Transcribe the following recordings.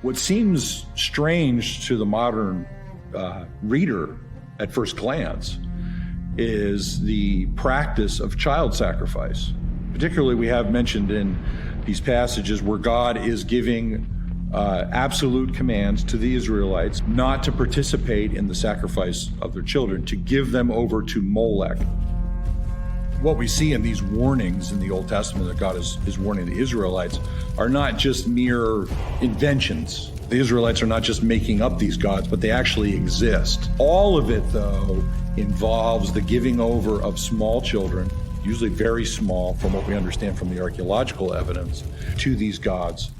What seems strange to the modern reader at first glance is the practice of child sacrifice. Particularly, we have mentioned in these passages where God is giving absolute commands to the Israelites not to participate in the sacrifice of their children, to give them over to Molech. What we see in these warnings in the Old Testament that God is warning the Israelites are not just mere inventions. The Israelites are not just making up these gods, but they actually exist. All of it, though, involves the giving over of small children, usually very small from what we understand from the archaeological evidence, to these gods.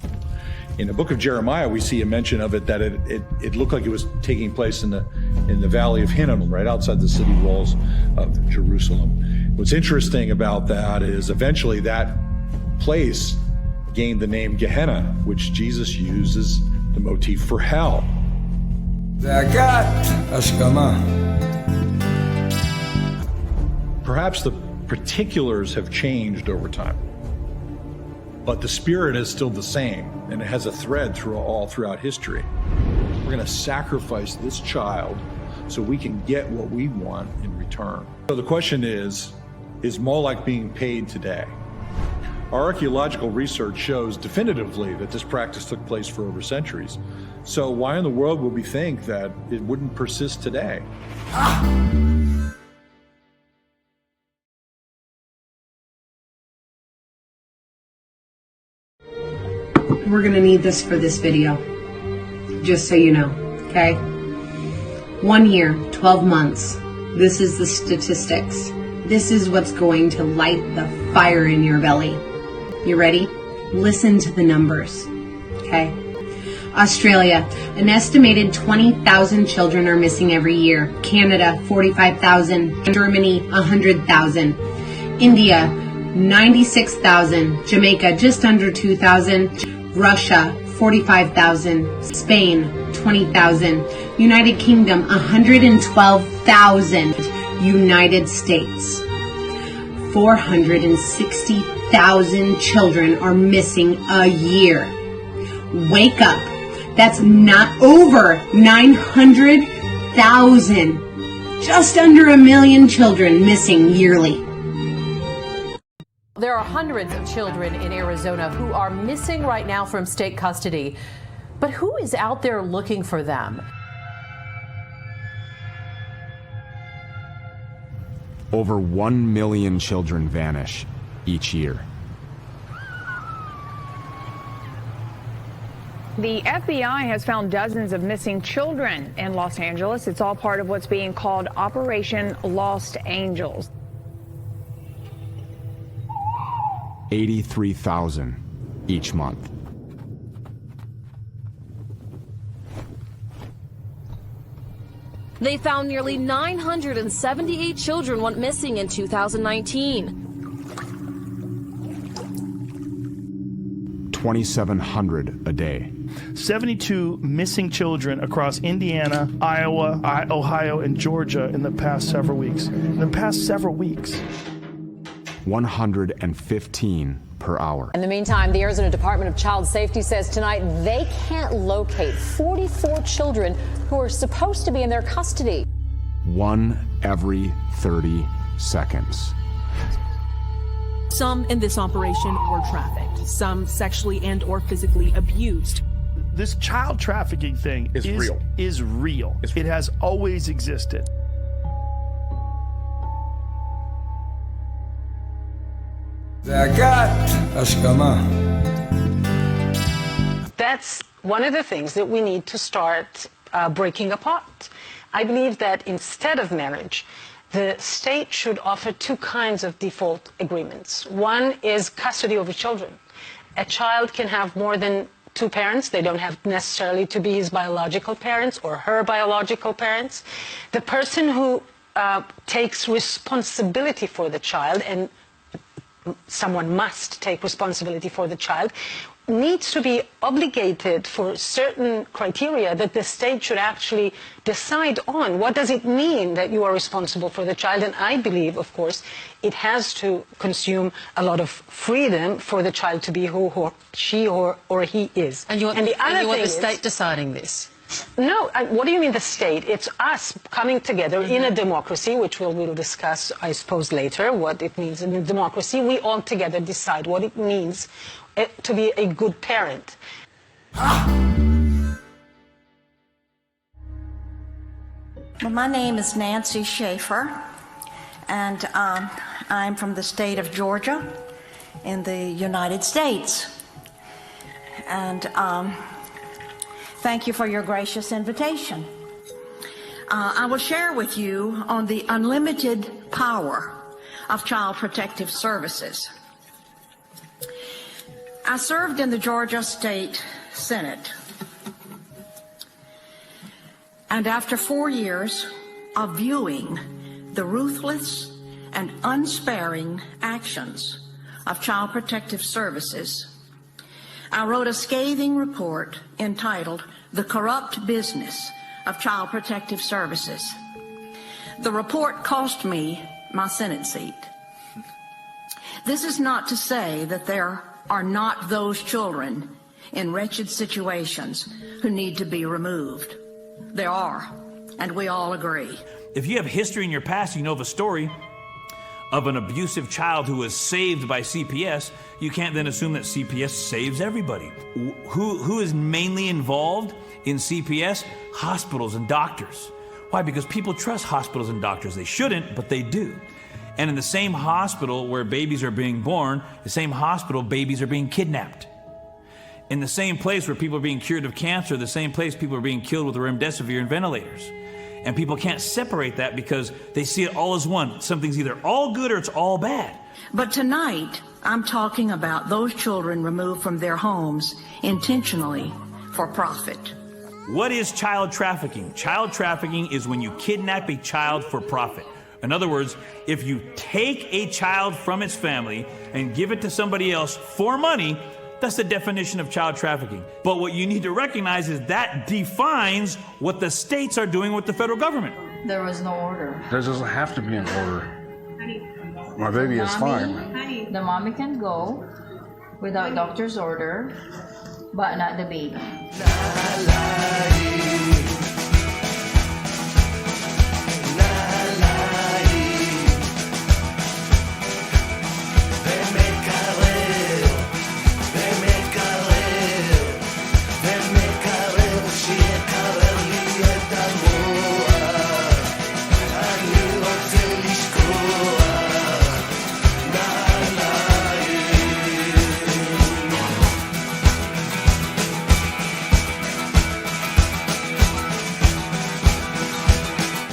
In the book of Jeremiah, we see a mention of it that it looked like it was taking place in the valley of Hinnom, right outside the city walls of Jerusalem. What's interesting about that is eventually that place gained the name Gehenna, which Jesus uses the motif for hell. זעקת, השכמה. Perhaps the particulars have changed over time, but the spirit is still the same, and it has a thread all throughout history. We're going to sacrifice this child so we can get what we want in return. So the question is Molech being paid today? Our archaeological research shows definitively that this practice took place for over centuries. So why in the world would we think that it wouldn't persist today? We're gonna need this for this video, just so you know, okay? 1 year, 12 months. This is the statistics. This is what's going to light the fire in your belly. You ready? Listen to the numbers, okay? Australia, an estimated 20,000 children are missing every year. Canada, 45,000. Germany, 100,000. India, 96,000. Jamaica, just under 2,000. Russia, 45,000. Spain, 20,000. United Kingdom, 112,000. United States, 460,000 children are missing a year. Wake up. That's not over 900,000. Just under 1 million children missing yearly. There are hundreds of children in Arizona who are missing right now from state custody. But who is out there looking for them? Over 1 million children vanish each year. The FBI has found dozens of missing children in Los Angeles. It's all part of what's being called Operation Lost Angels. 83,000 each month. They found nearly 978 children went missing in 2019. 2,700 a day. 72 missing children across Indiana, Iowa, Ohio, and Georgia in the past several weeks. 115 per hour. In the meantime, the Arizona Department of Child Safety says tonight they can't locate 44 children who are supposed to be in their custody. 1 every 30 seconds. Some in this operation were trafficked, some sexually and or physically abused. This child trafficking thing is real. It has always existed. זעקת, השכמה. That's one of the things that we need to start breaking apart. I believe that instead of marriage, the state should offer two kinds of default agreements. One is custody over children. A child can have more than two parents. They don't have necessarily to be his biological parents or her biological parents. The person who takes responsibility for the child and someone must take responsibility for the child, needs to be obligated for certain criteria that the state should actually decide on. What does it mean that you are responsible for the child? And I believe, of course, it has to consume a lot of freedom for the child to be who she or he is. And you want the state deciding this? No, what do you mean the state? It's us coming together in a democracy, which we'll discuss, I suppose, later, what it means in a democracy. We all together decide what it means to be a good parent. Well, my name is Nancy Schaefer, and I'm from the state of Georgia in the United States. And thank you for your gracious invitation. I will share with you on the unlimited power of Child Protective Services. I served in the Georgia State Senate, and after 4 years of viewing the ruthless and unsparing actions of Child Protective Services, I wrote a scathing report entitled "The Corrupt Business of Child Protective Services." The report cost me my Senate seat. This is not to say that there are not those children in wretched situations who need to be removed. There are, and we all agree. If you have history in your past, you know of a story of an abusive child who was saved by CPS, you can't then assume that CPS saves everybody. Who is mainly involved in CPS? Hospitals and doctors. Why? Because people trust hospitals and doctors. They shouldn't, but they do. And in the same hospital where babies are being born, the same hospital, babies are being kidnapped. In the same place where people are being cured of cancer, the same place people are being killed with remdesivir and ventilators. And people can't separate that because they see it all as one. Something's either all good or it's all bad. But tonight, I'm talking about those children removed from their homes intentionally for profit. What is child trafficking? Child trafficking is when you kidnap a child for profit. In other words, if you take a child from its family and give it to somebody else for money, that's the definition of child trafficking. But what you need to recognize is that defines what the states are doing with the federal government. There was no order. There doesn't have to be an order. My baby is fine. The mommy can go without doctor's order, but not the baby.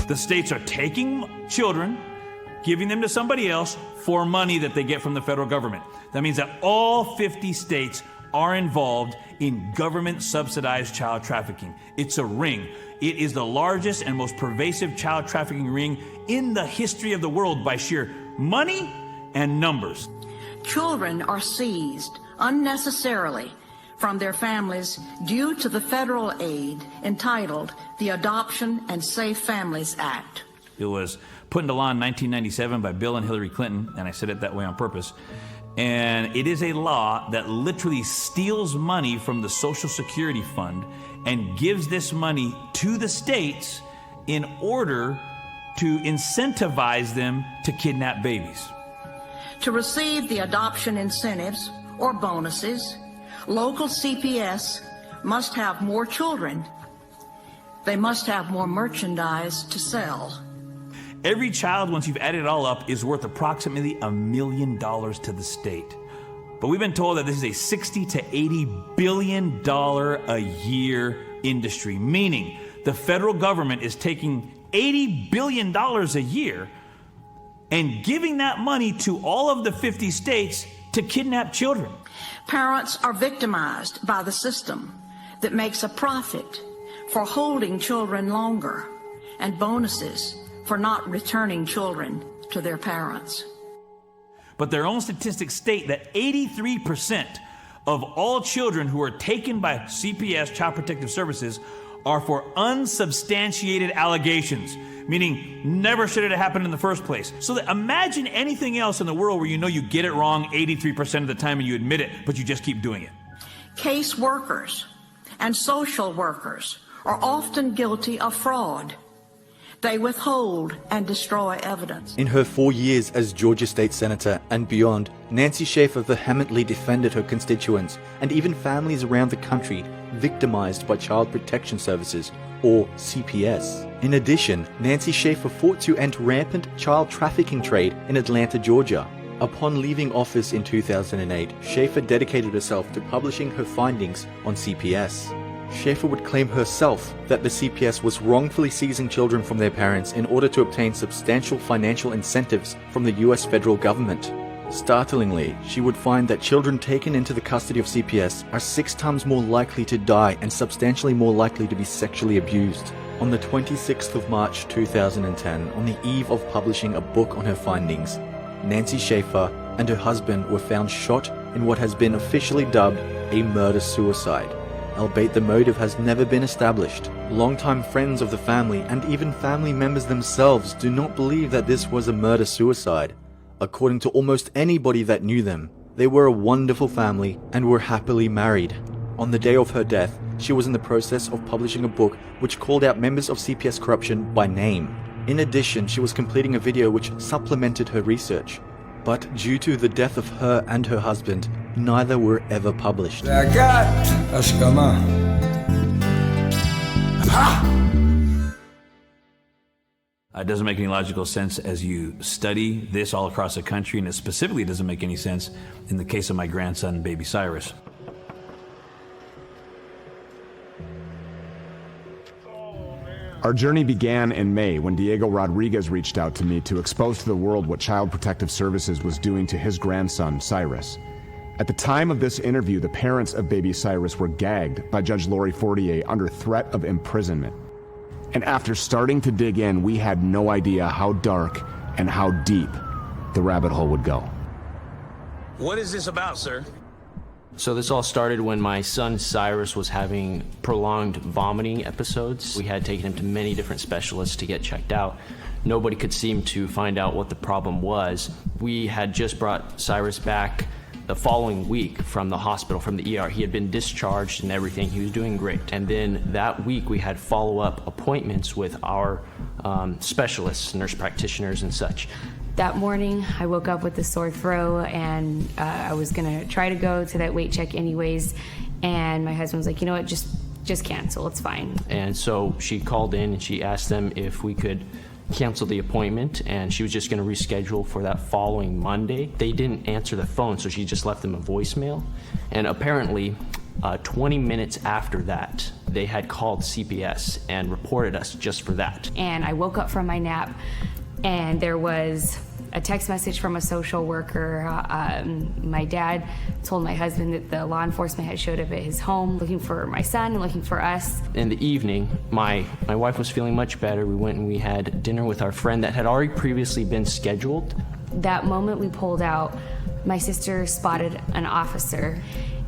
The states are taking children, giving them to somebody else for money that they get from the federal government. That means that all 50 states are involved in government-subsidized child trafficking. It's a ring. It is the largest and most pervasive child trafficking ring in the history of the world by sheer money and numbers. Children are seized unnecessarily from their families due to the federal aid entitled the Adoption and Safe Families Act. It was put into law in 1997 by Bill and Hillary Clinton, and I said it that way on purpose. And it is a law that literally steals money from the Social Security Fund and gives this money to the states in order to incentivize them to kidnap babies. To receive the adoption incentives or bonuses, local CPS must have more children. They must have more merchandise to sell. Every child, once you've added it all up, is worth approximately $1 million to the state. But we've been told that this is a $60 to $80 billion a year industry, meaning the federal government is taking $80 billion a year and giving that money to all of the 50 states to kidnap children. Parents are victimized by the system that makes a profit for holding children longer and bonuses for not returning children to their parents. but their own statistics state that 83% of all children who are taken by CPS, Child Protective Services, are for unsubstantiated allegations, meaning never should it have happened in the first place. So that imagine anything else in the world where you know you get it wrong 83% of the time and you admit it, but you just keep doing it. Case workers and social workers are often guilty of fraud. They withhold and destroy evidence. In her 4 years as Georgia State Senator and beyond, Nancy Schaefer vehemently defended her constituents and even families around the country victimized by Child Protection Services, or CPS. In addition, Nancy Schaefer fought to end rampant child trafficking trade in Atlanta, Georgia. Upon leaving office in 2008, Schaefer dedicated herself to publishing her findings on CPS. Schaefer would claim herself that the CPS was wrongfully seizing children from their parents in order to obtain substantial financial incentives from the US federal government. Startlingly, she would find that children taken into the custody of CPS are 6 times more likely to die and substantially more likely to be sexually abused. On the 26th of March 2010, on the eve of publishing a book on her findings, Nancy Schaefer and her husband were found shot in what has been officially dubbed a murder-suicide, albeit the motive has never been established. Longtime friends of the family and even family members themselves do not believe that this was a murder-suicide. According to almost anybody that knew them, they were a wonderful family and were happily married. On the day of her death, she was in the process of publishing a book which called out members of CPS corruption by name. In addition, she was completing a video which supplemented her research. But due to the death of her and her husband, neither were ever published. זעקת, השכמה. It doesn't make any logical sense as you study this all across the country, and it specifically doesn't make any sense in the case of my grandson, baby Cyrus. Our journey began in May when Diego Rodriguez reached out to me to expose to the world what Child Protective Services was doing to his grandson, Cyrus. At the time of this interview, the parents of baby Cyrus were gagged by Judge Lori Fortier under threat of imprisonment. And after starting to dig in, we had no idea how dark and how deep the rabbit hole would go. What is this about, sir? So this all started when my son Cyrus was having prolonged vomiting episodes. We had taken him to many different specialists to get checked out. Nobody could seem to find out what the problem was. We had just brought Cyrus back the following week from the hospital, from the ER. He had been discharged and everything. He was doing great. And then that week we had follow-up appointments with our specialists, nurse practitioners and such. That morning, I woke up with a sore throat, and I was gonna try to go to that weight check anyways, and my husband was like, you know what, just cancel, it's fine. And so she called in and she asked them if we could cancel the appointment, and she was just gonna reschedule for that following Monday. They didn't answer the phone, so she just left them a voicemail. And apparently, 20 minutes after that, they had called CPS and reported us just for that. And I woke up from my nap, and there was a text message from a social worker. My dad told my husband that the law enforcement had showed up at his home looking for my son and looking for us. In the evening, my wife was feeling much better. We went and we had dinner with our friend that had already previously been scheduled. That moment we pulled out, my sister spotted an officer,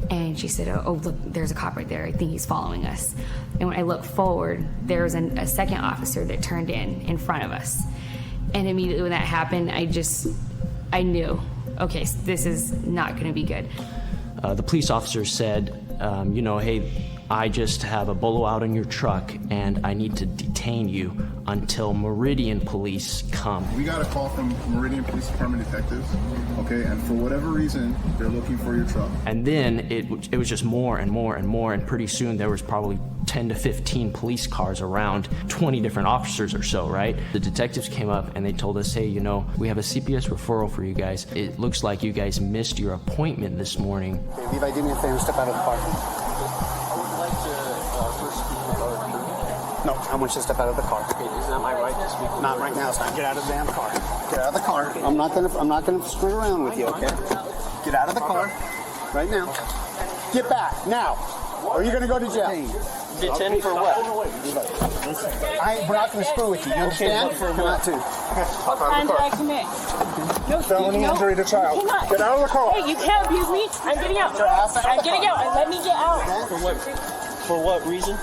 and she said, oh, look, there's a cop right there. I think he's following us. And when I looked forward, there was a second officer that turned in front of us. And immediately when that happened, I knew, okay, this is not going to be good. The police officer said, you know, hey, I just have a bolo out in your truck and I need to detain you until Meridian Police come. We got a call from Meridian Police Department detectives, okay, and for whatever reason, they're looking for your truck. And then it was just more and more and more, and pretty soon there was probably 10 to 15 police cars around, 20 different officers or so, right? The detectives came up and they told us, hey, you know, we have a CPS referral for you guys. It looks like you guys missed your appointment this morning. Okay, Levi, do me a favor, step out of the car. No, I want you to step out of the car. Okay, is that my right to speak? Not right now, son. Get out of the damn car. Get out of the car. I'm not gonna screw around with you, okay? Get out of the car right now. Get back now. Or you're gonna go to jail. Detained for what? We're not gonna screw with you. You understand? We're not to. What crime did I commit? No, felony injury to child. Get out of the car. Hey, you can't abuse me. I'm getting out. I'm getting out. Let me get out. For what reason?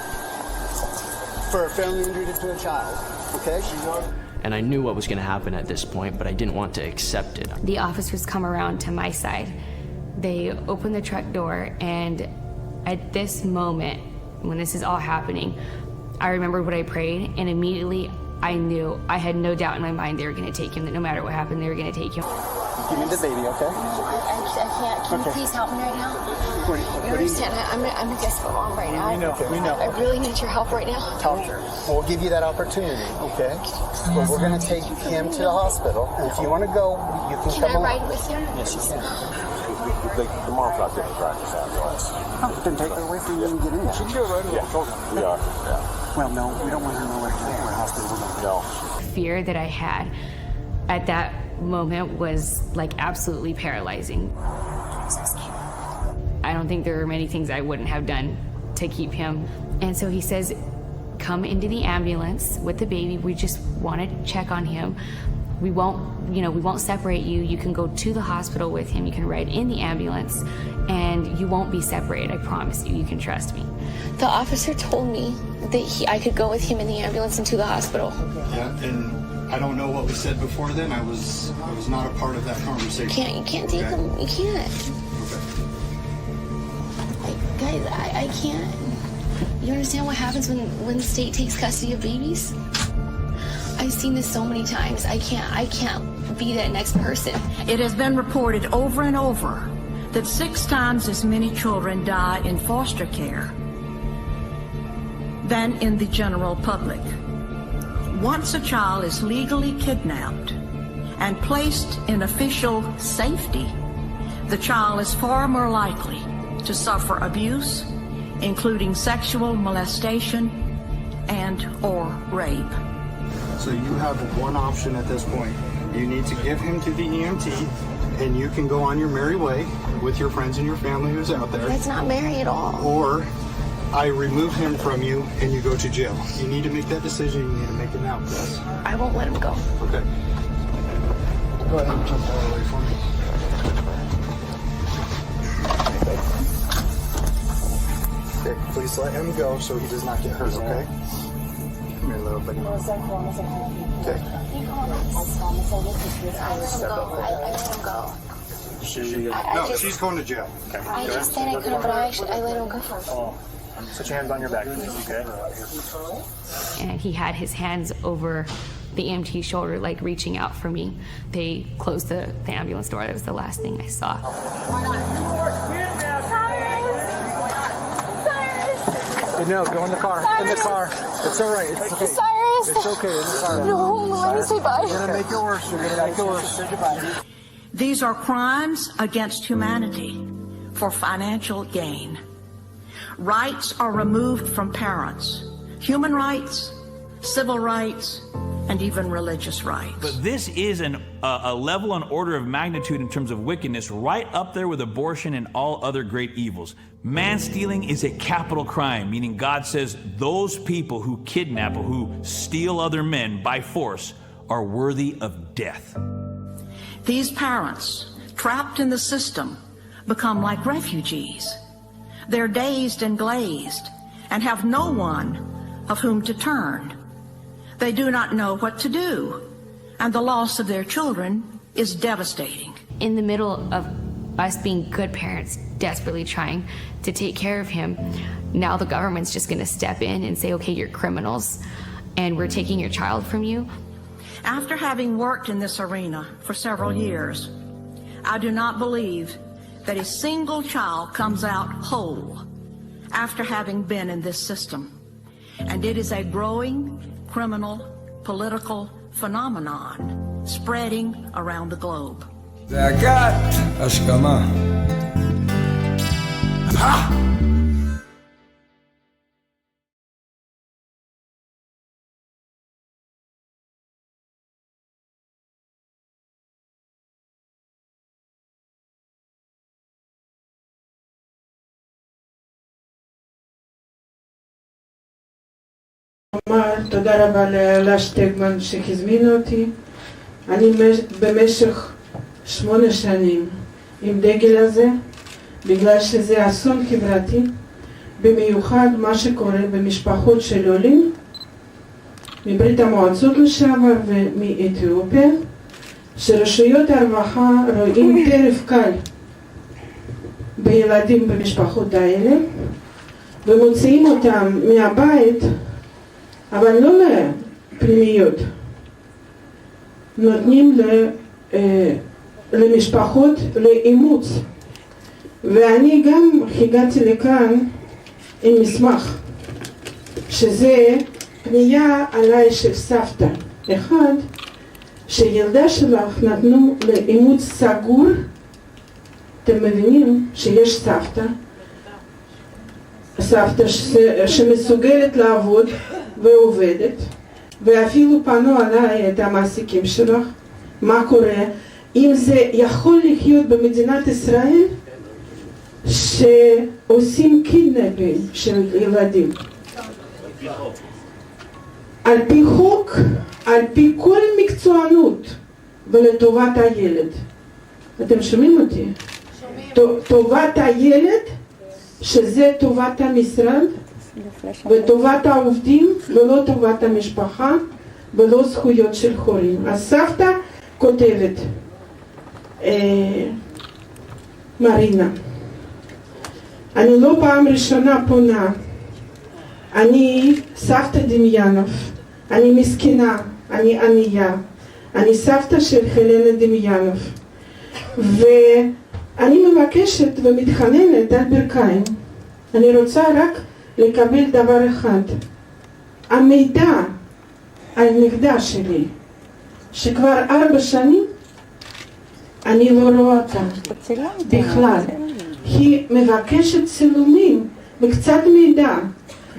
For a felony injury to a child. Okay? And I knew what was going to happen at this point, but I didn't want to accept it. The officers come around to my side. They open the truck door, and at this moment, when this is all happening, I remembered what I prayed, and immediately I knew, I had no doubt in my mind they were going to take him, that no matter what happened, they were going to take him. Give me the baby, okay? I can't. Can you please help me right now? You understand? I'm in desperate mom right now. We know. I really need your help right now. Talk to her. We'll give you that opportunity, okay? But we're going to take him to the hospital. And if you want to go, you can come along. Can I ride with you? Yes, you can. The mom's not there to practice ambulance. Oh, then take her away from you and get in there. She can go right away. Yeah, we are. Yeah. Well, no, we don't want her nowhere where hospital we're going to go. Fear that I had at that moment was like absolutely paralyzing. I don't think there were many things I wouldn't have done to keep him. And so he says, come into the ambulance with the baby. We just want to check on him. We won't separate you. You can go to the hospital with him. You can ride in the ambulance and you won't be separated. I promise you, you can trust me. The officer told me that I could go with him in the ambulance into the hospital. Yeah, and I don't know what was said before then. I was not a part of that conversation. You can't take him. You can't. Guys, I can't. You understand what happens when the state takes custody of babies? I've seen this so many times. I can't be that next person. It has been reported over and over that 6 times as many children die in foster care than in the general public. Once a child is legally kidnapped and placed in official safety, the child is far more likely to suffer abuse, including sexual molestation and or rape. So you have one option at this point. You need to give him to the EMT, and you can go on your merry way with your friends and your family who's out there. That's not merry at all. Or I remove him from you and you go to jail. You need to make that decision. You need to make it now, Chris. I won't let him go. Okay. Go ahead and jump out of the way for me. Okay, please let him go so he does not get hurt, okay? Come here, little buddy. Okay. I let him go. No, she's going to jail. Okay. I just said I couldn't, but I let him go. Put your hands on your back, please, okay? And he had his hands over the EMT's shoulder, like reaching out for me. They closed the ambulance door. That was the last thing I saw. No, go in the car. In the car. It's all right. It's okay. Cyrus! It's okay. In the car. No, let me say bye. You're going to make it worse. You're going to make it worse. Say goodbye. These are crimes against humanity for financial gain. Rights are removed from parents. Human rights, civil rights, and even religious rights. But this is a level and order of magnitude in terms of wickedness right up there with abortion and all other great evils. Man-stealing is a capital crime, meaning God says those people who kidnap or who steal other men by force are worthy of death. These parents, trapped in the system, become like refugees. They're dazed and glazed and have no one of whom to turn. They do not know what to do, and the loss of their children is devastating. In the middle of us being good parents, desperately trying to take care of him, now the government's just going to step in and say, okay, you're criminals, and we're taking your child from you. After having worked in this arena for several years, I do not believe that a single child comes out whole after having been in this system. And it is a growing criminal political phenomenon spreading around the globe. זעקת, השכמה. תודה רבה לסטגמן שהזמינו אותי. אני במשך 8 שנים עם דגל הזה, בגלל שזה אסון חברתי, במיוחד מה שקורה במשפחות של עולים מברית המועצות לשעבר ומאתיופיה, שרשויות הרווחה רואים טרף קל בילדים במשפחות האלה ומוציאים אותם מהבית, אבל לא לפנימיות, נותנים למשפחות לאימוץ. ואני גם הגעתי לכאן עם מסמך שזה פנייה עליי של סבתא אחד שילדה שלך נתנו לאימוץ סגור. אתם מבינים שיש סבתא שמסוגלת לעבוד ועובדת, ואפילו פנו עליי את המעסיקים שלך, מה קורה אם זה יכול לחיות במדינת ישראל שעושים קידנפינג של ילדים על פי חוק, על פי כל מקצוענות ולטובת הילד. אתם שומעים אותי? טובת הילד, שזה טובת המשרד וטובת העובדים ולא טובת המשפחה ולא זכויות של הורים. אז סבתא כותבת, מרינה, אני לא פעם ראשונה פונה, אני סבתא דמיאנוב, אני מסכנה, אני ענייה, אני סבתא של הלנה דמיאנוב, ואני מבקשת ומתחננת על ברכיים. אני רוצה רק לקבל דבר אחד, המידע על המקדש שלי, שכבר 4 שנים אני לא רואה אותה בכלל. היא מבקשת צילומים וקצת מידע,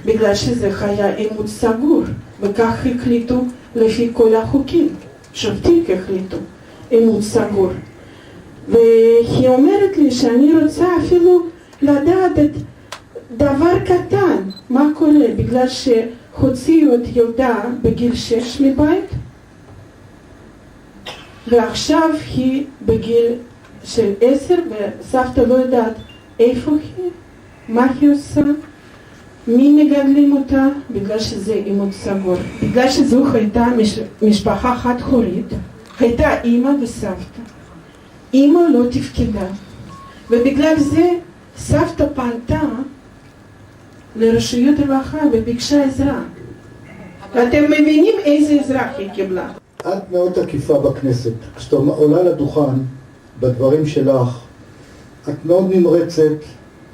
בגלל שזה היה אימוץ סגור, וכך החליטו לפי כל החוקים. שופטים החליטו אימוץ סגור. והיא אומרת לי שאני רוצה אפילו לדעת את דבר קטן, מה קורה, בגלל שהוציאו את ילדה בגיל 6 מבית, ועכשיו היא בגיל של 10, וסבתא לא יודעת איפה היא, מה היא עושה, מי מגדלים אותה, בגלל שזה אימוץ סגור. בגלל שזו הייתה משפחה חד-הורית, הייתה אימא וסבתא. אימא לא תפקדה, ובגלל זה סבתא פנתה לרשויות הרווחה וביקשה עזרה. ואתם מבינים איזה עזרה היא קיבלה. את מאוד תקיפה בכנסת. כשאת עולה לדוכן בדברים שלך, את מאוד נמרצת,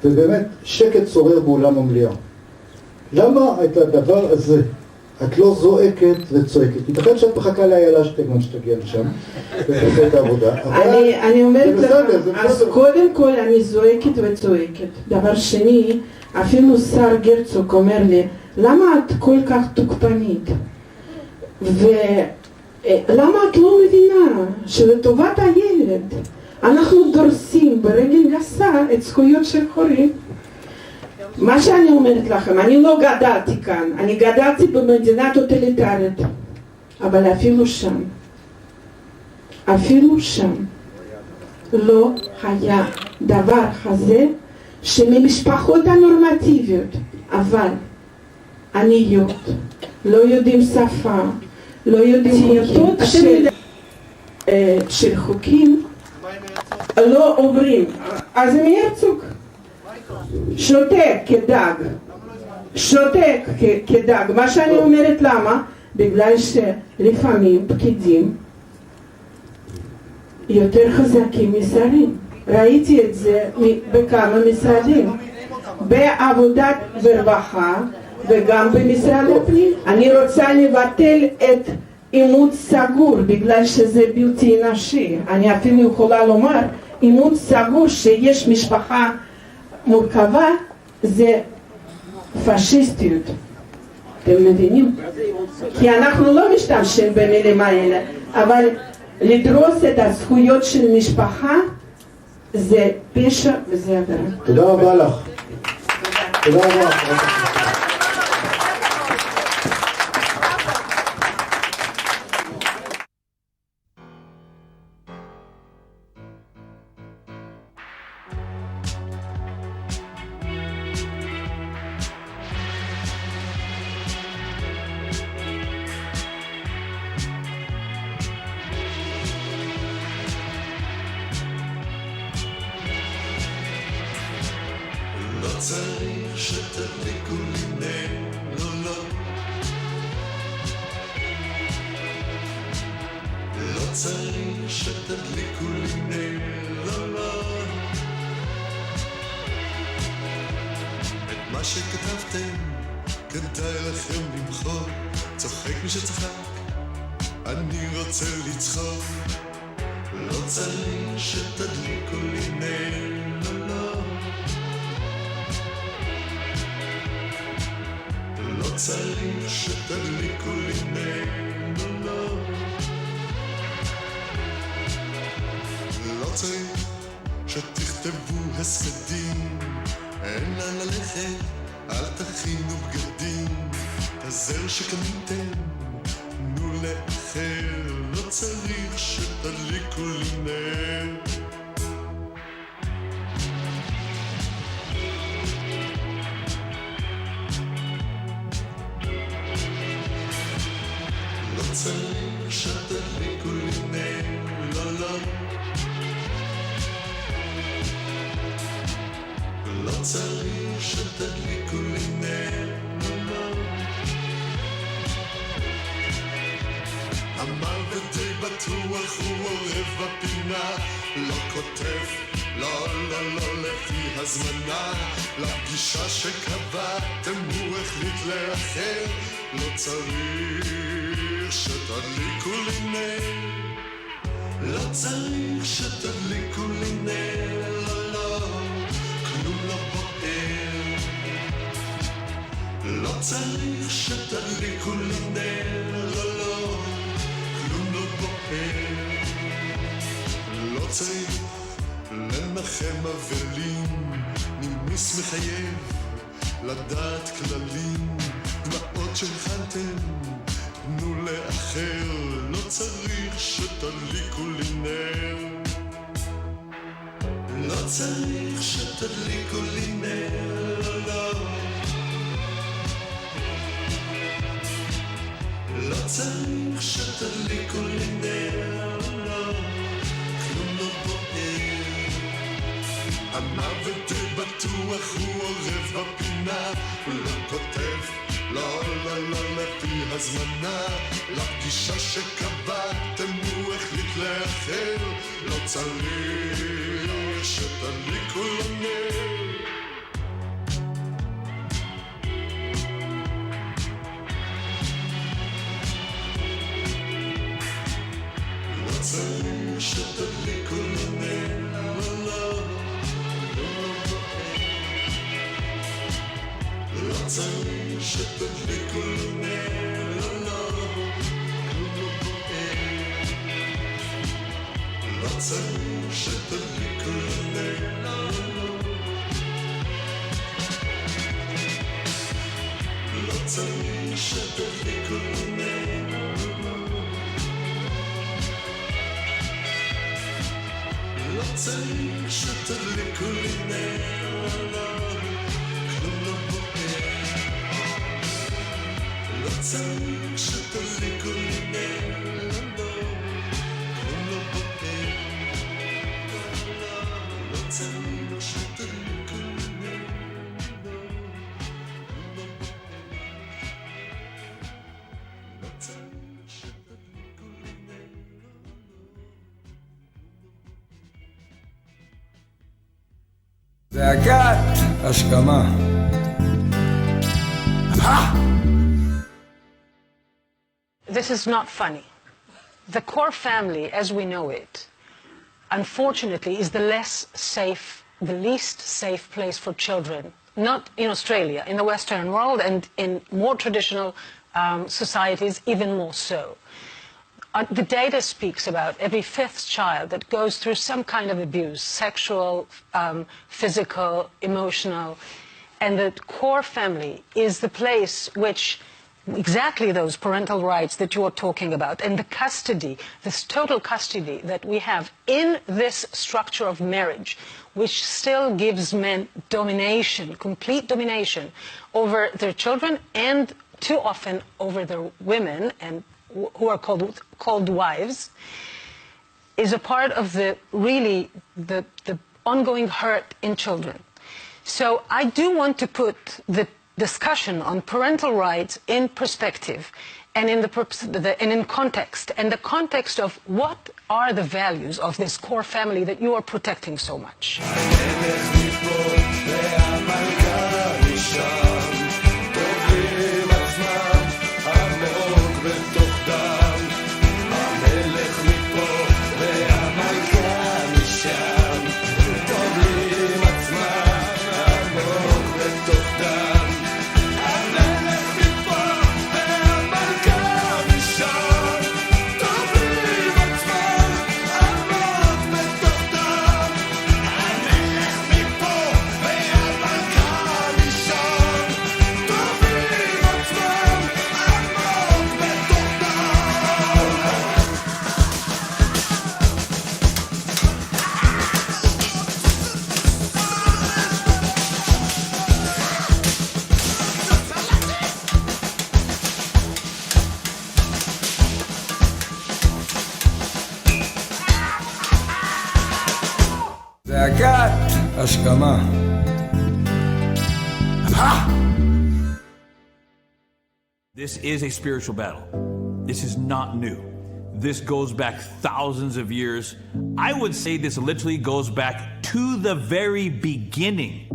ובאמת שקט שורר באולם המליאה. למה את הדבר הזה את לא זועקת וצועקת? ייתכן שאת מחכה לאיילה שטגמן שתגיע לשם ותעשה את העבודה. אני אומרת לך, אז קודם כל אני זועקת וצועקת. דבר שני, אפילו שר גרצוג אומר לי, למה את כל כך תוקפנית? ולמה את לא מבינה שלטובת הילד אנחנו דורסים ברגל גסה את זכויות של הורים? מה שאני אומרת לכם, אני לא גדלתי כאן, אני גדלתי במדינה טוטליטרית, אבל אפילו שם לא היה דבר כזה שממשפחות הנורמטיביות, אבל עניות, לא יודעים שפה, לא יודעים חוקים של חוקים, לא עוברים. אז מהרצוג שותק כדג. מה שאני אומרת, למה? בגלל שלפעמים פקידים יותר חזקים משרים. ראיתי את זה בכמה משרדים, בעבודת ורווחה וגם במשרד הפנים. אני רוצה לבטל את אימוץ סגור בגלל שזה בלתי אנושי. אני אפילו יכולה לומר אימוץ סגור שיש משפחה מורכבה, זה פשיסטיות. אתם מבינים? כי אנחנו לא משתמשים במילים האלה, אבל לדרוס את הזכויות של משפחה זה פשע וזה עבירה. תודה רבה לך. תודה רבה. צריך שתדליקו לי נר, לא, לא. לא צריך שתדליקו לי נר, לא, לא. את מה שכתבתם כדאי לכם למחוק, צוחק מי שצחק, אני רוצה לצחוק. לא צריך שתדליקו לי נר, לא, לא. לא צריך שתדליקו לי נר, לא, לא. לא צריך שתכתבו הספדים, אין לאן ללכת, אל תכינו בגדים, תזר שקניתם, תנו לאחר, לא צריך שתדליקו לי נר. לא צריך שתדליקו לי נר, לא, לא. לא צריך שתדליקו לי נר, לא, לא. המוות די בטוח הוא עורב בפינה, לא כותב, לא, לא, לא לפי הזמנה, לפגישה שקבעתם הוא החליט לאחר, לא צריך שתדליקו לי נר, לא צריך שתדליקו לי נר, לא, לא, כלום לא בוער, לא צריך שתדליקו לי נר, לא, לא, כלום לא בוער, לא צריך לנחם אבלים, נימיס מחייב לדעת כללים, דמעות שהכנתם תנו לאחר, לא צריך שתדליקו לי נר, לא צריך שתדליקו לי נר, לא, לא. לא צריך שתדליקו לי נר, לא, כלום לא בוער, המוות די בטוח הוא עורב בפינה, הוא לא כותב, לא, לא, לא לפי הזמנה, לפגישה שקבעתם הוא החליט לאחר, לא צריך שתדליקו לי נר. לא צריך שתדליקו לי נר, לא, לא, לא בוער, לא צריך שתדליקו לי נר, לא, לא, כלום לא בוער, לא צריך שתדליקו לי נר, לא, לא, לא צריך שתדליקו לי נר, לא צריך שתדליקו לי נר, לא, כלום לא בוער, לא צריך שתדליקו לי נר, לא, כלום לא בוער, לא צריך שתדליקו לי נר, לא, כלום לא בוער, לא צריך שתדליקו לי נר. זעקת, השכמה. This is not funny. The core family, as we know it, unfortunately, is the least safe place for children. Not in Australia, in the Western world, and in more traditional societies, even more so. The data speaks about every fifth child that goes through some kind of abuse, sexual, physical, emotional, and the core family is the place which exactly those parental rights that you are talking about, and the custody, this total custody that we have in this structure of marriage, which still gives men domination, complete domination over their children and too often over their women, and who are called wives, is a part of the ongoing hurt in children. So I do want to put the discussion on parental rights in perspective and in context, and the context of what are the values of this core family that you are protecting so much. זעקת, השכמה. This is a spiritual battle. This is not new. This goes back thousands of years. I would say this literally goes back to the very beginning.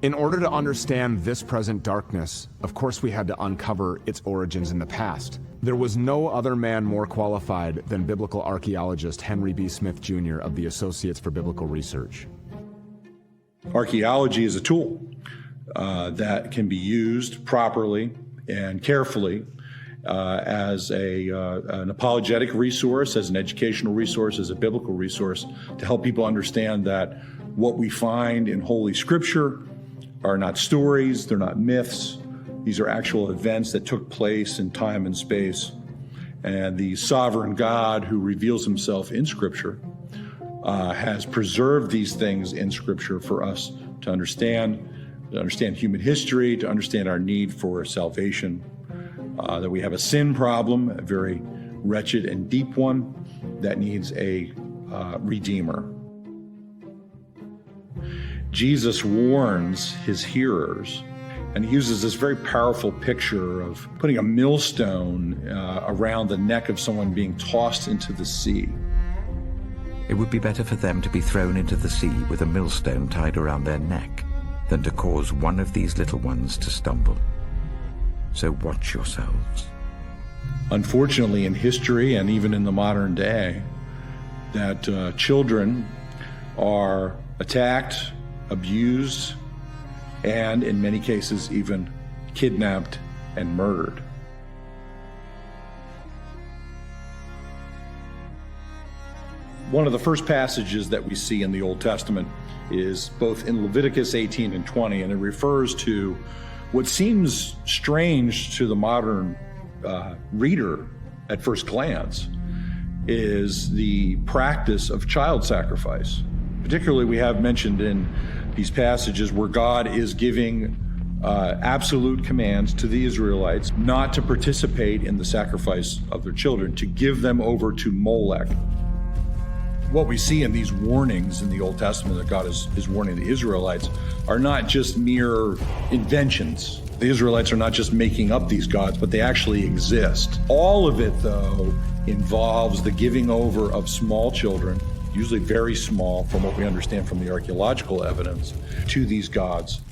In order to understand this present darkness, of course we had to uncover its origins in the past. There was no other man more qualified than biblical archaeologist Henry B. Smith, Jr. of the Associates for Biblical Research. Archaeology is a tool that can be used properly and carefully as an apologetic resource, as an educational resource, as a biblical resource to help people understand that what we find in Holy Scripture are not stories, they're not myths. These are actual events that took place in time and space. And the sovereign God who reveals himself in Scripture has preserved these things in Scripture for us to understand human history, to understand our need for salvation, that we have a sin problem, a very wretched and deep one, that needs a redeemer. Jesus warns his hearers, and he uses this very powerful picture of putting a millstone around the neck of someone being tossed into the sea. It would be better for them to be thrown into the sea with a millstone tied around their neck than to cause one of these little ones to stumble. So watch yourselves. Unfortunately, in history and even in the modern day, that children are attacked, abused, and in many cases even kidnapped and murdered. One of the first passages that we see in the Old Testament is both in Leviticus 18 and 20, and it refers to what seems strange to the modern reader at first glance, is the practice of child sacrifice. Particularly, we have mentioned in these passages where God is giving absolute commands to the Israelites not to participate in the sacrifice of their children, to give them over to Molech. What we see in these warnings in the Old Testament that God is warning the Israelites are not just mere inventions. The Israelites are not just making up these gods, but they actually exist. All of it, though, involves the giving over of small children, usually very small from what we understand from the archaeological evidence, to these gods.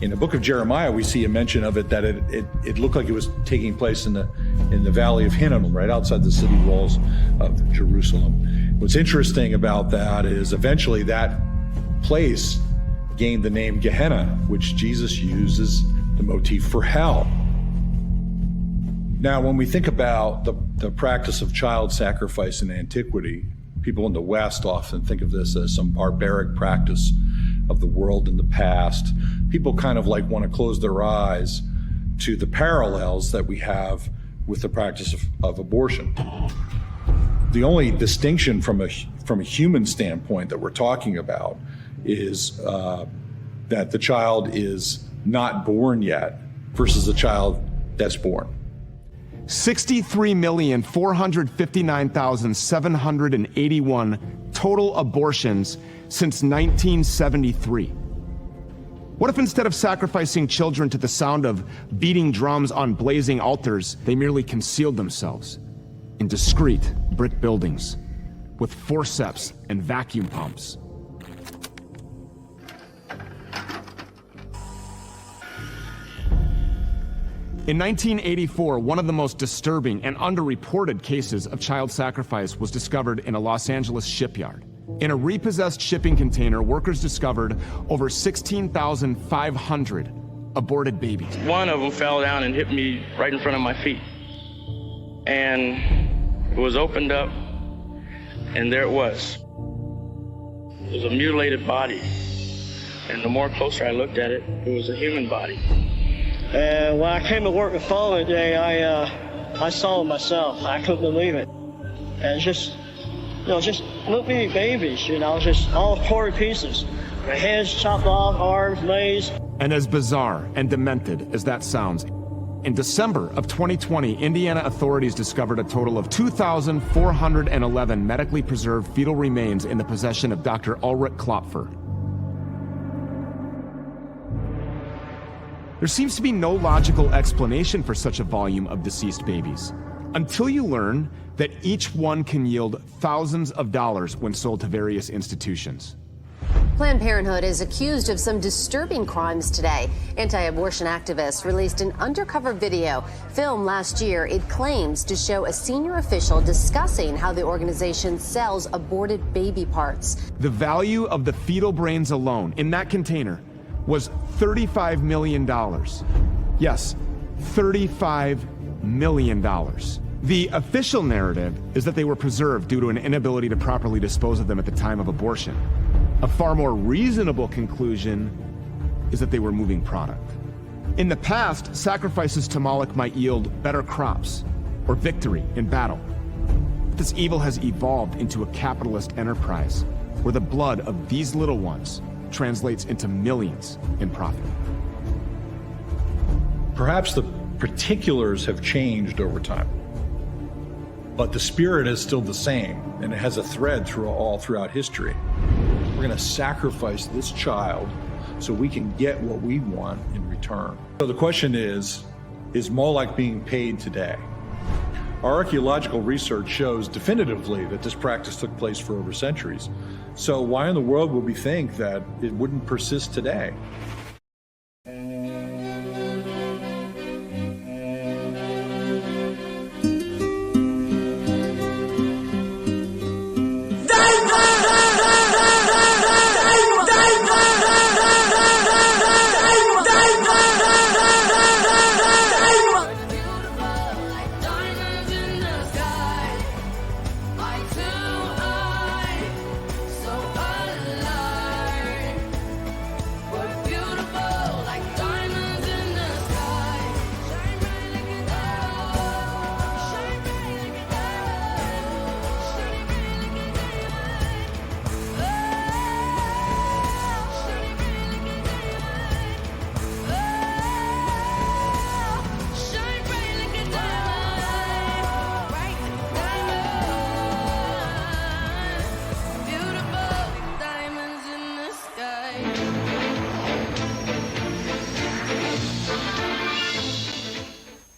In the book of Jeremiah, we see a mention of it that it looked like it was taking place in the valley of Hinnom, right outside the city walls of Jerusalem. What's interesting about that is eventually that place gained the name Gehenna, which Jesus uses the motif for hell. Now, when we think about the practice of child sacrifice in antiquity, people in the West often think of this as some barbaric practice of the world in the past. People kind of like want to close their eyes to the parallels that we have with the practice of abortion. The only distinction from a human standpoint that we're talking about is that the child is not born yet versus a child that's born. 63,459,781 total abortions since 1973. What if instead of sacrificing children to the sound of beating drums on blazing altars, they merely concealed themselves in discreet brick buildings with forceps and vacuum pumps? In 1984, one of the most disturbing and underreported cases of child sacrifice was discovered in a Los Angeles shipyard. In a repossessed shipping container, workers discovered over 16,500 aborted babies. One of them fell down and hit me right in front of my feet. And it was opened up, and there it was. It was a mutilated body. And the more closer I looked at it, it was a human body. And when I came to work the following day, I saw it myself. I couldn't believe it. And just little bitty babies, just all quarter pieces. Their heads chopped off, arms, legs. And as bizarre and demented as that sounds, in December of 2020, Indiana authorities discovered a total of 2,411 medically preserved fetal remains in the possession of Dr. Ulrich Klopfer. There seems to be no logical explanation for such a volume of deceased babies, until you learn that each one can yield thousands of dollars when sold to various institutions. Planned Parenthood is accused of some disturbing crimes today. Anti-abortion activists released an undercover video filmed last year. It claims to show a senior official discussing how the organization sells aborted baby parts. The value of the fetal brains alone in that container was $35 million. Yes, $35 million. The official narrative is that they were preserved due to an inability to properly dispose of them at the time of abortion. A far more reasonable conclusion is that they were moving product. In the past, sacrifices to Moloch might yield better crops or victory in battle. But this evil has evolved into a capitalist enterprise where the blood of these little ones translates into millions in profit. Perhaps the particulars have changed over time, but the spirit is still the same, and it has a thread all throughout history. We're going to sacrifice this child so we can get what we want in return. So the question is Moloch being paid today? Our archaeological research shows definitively that this practice took place for over centuries. So why in the world would we think that it wouldn't persist today?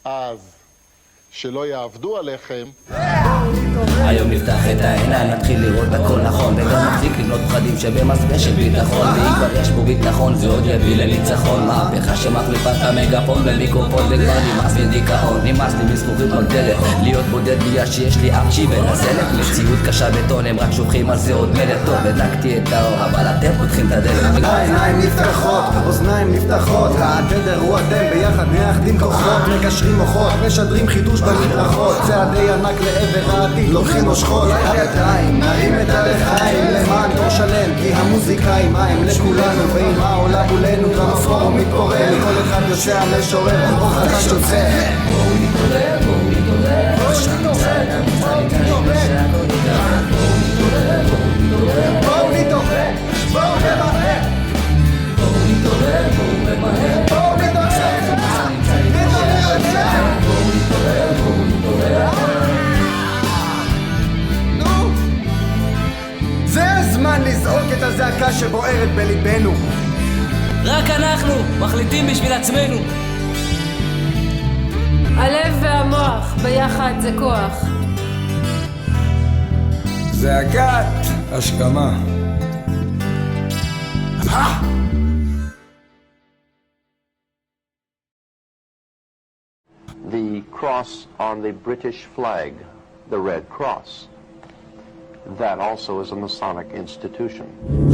אז שלא יעבדו עליכם. היום נפתח את העיניים, נתחיל לראות הכל נכון, וגם נפסיק לבנות פחדים שבמסווה של ביטחון, ואם כבר יש פה ביטחון זה עוד יביא לניצחון. מהפכה שמחליפה את המגפון במיקרופון, וכבר נמאס לדיכאון, נמאס לי מזכוכית מגדלת, להיות בודד בגלל שיש לי ארצ'י ונזלת. מציאות קשה בטון, הם רק שופכים על זה עוד מלט טוב, הדלקתי את האור, אבל אתם פותחים את הדלת. העיניים נפתחות, אוזניים נפתחות, התדר הוא אתם, ביחד מאחדים כוחות, מקשרים מוחות, משדרים חידוש במדרכות, צעדי ענק לעבר העתיד, לוקחים מושכות הידיים, נרים את הלחיים למען דור שלם, כי המוזיקאים מים לכולנו, ואם העולה מולנו גם הפורום מתפורר, לכל אחד יוצא המשורר, אור חדש יוצא. בואו נתעורר, בואו נתעורר, בואו נתעורר, בואו נתעורר, בואו נתעורר, בואו נמהר, בואו נתעורר, בואו נמהר, בואו נתעורר, בואו נתעורר, הזמן לזעוק את הזעקה שבוערת בליבנו. רק אנחנו מחליטים בשביל עצמנו. הלב והמוח ביחד זה כוח. זעקת, השכמה. The cross on the British flag, the Red Cross, that also is a Masonic institution.